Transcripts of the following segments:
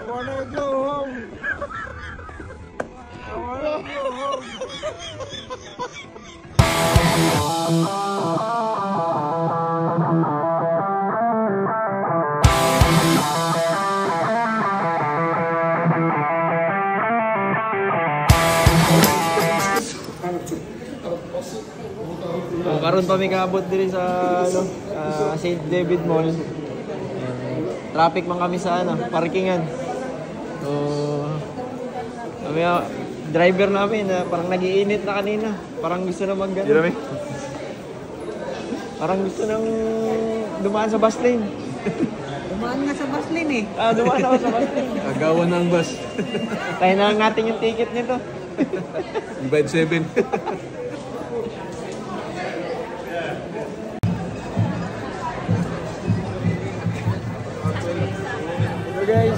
wanna go home. I wanna go home. Karon pa may kaabot diri sa St. David Mall. Traffic man kami sa parkingan. So kami driver namin parang nag-iinit na kanina. Parang gusto na mag-gano. Parang gusto nang dumaan sa bus lane. Dumaan nga sa bus lane eh. Dumaan ako sa bus lane. Agawan ng bus. Tayo na lang natin yung ticket nito. Divide 7. Guys,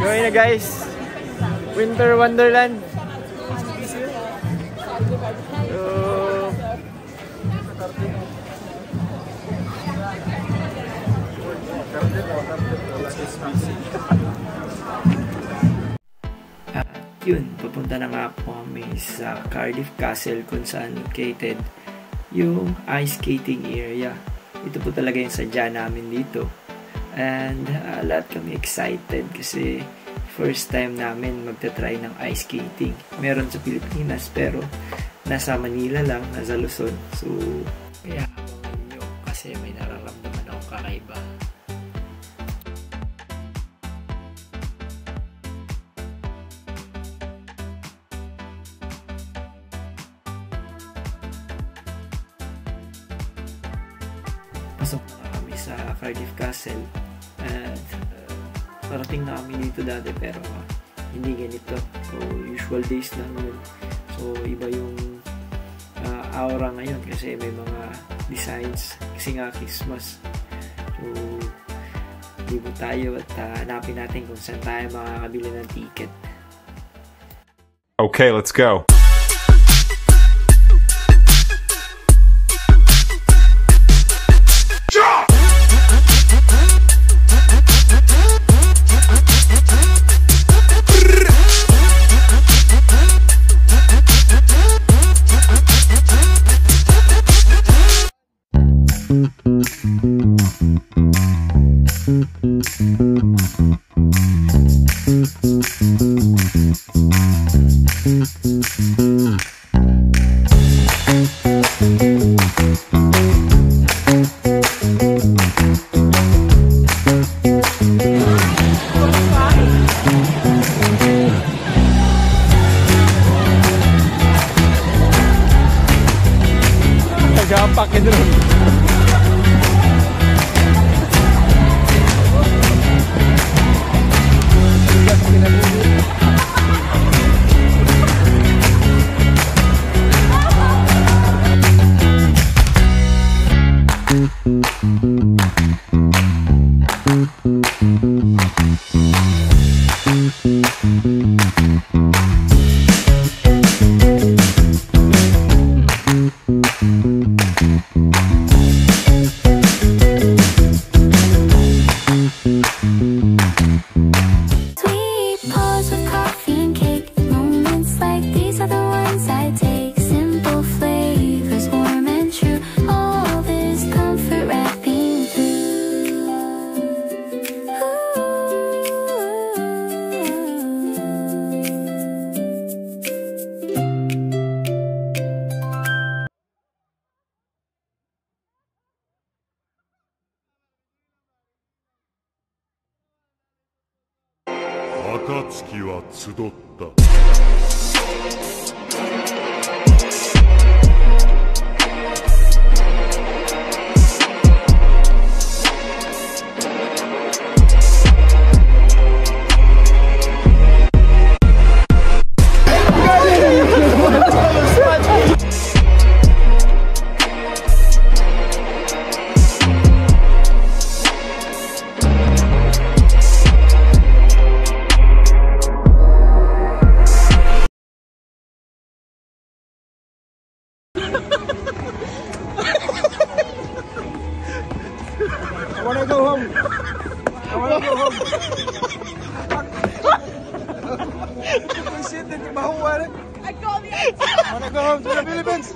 going na guys. Winter Wonderland. Yun, papunta na nga po kami sa Cardiff Castle kung saan located yung ice skating area. Ito po talaga yung sadya namin dito. And lahat kami excited kasi first time namin magta-try ng ice skating. Meron sa Pilipinas pero nasa Manila lang, nasa Luzon. So, kaya abangan nyo kasi may nararamdaman akong kakaiba. Pasok na kami sa Cardiff Castle at parating na kami dito dati pero hindi ganito. So usual days lang yun. So iba yung aura ngayon kasi may mga designs kasi nga Christmas. So libo tayo at hanapin natin kung saan tayo makakabili ng ticket. Okay, let's go. Gapak itu. Akatsuki wa tsudotta. Shit, hindi mahuwa. I call the Wanna go home to the Philippines?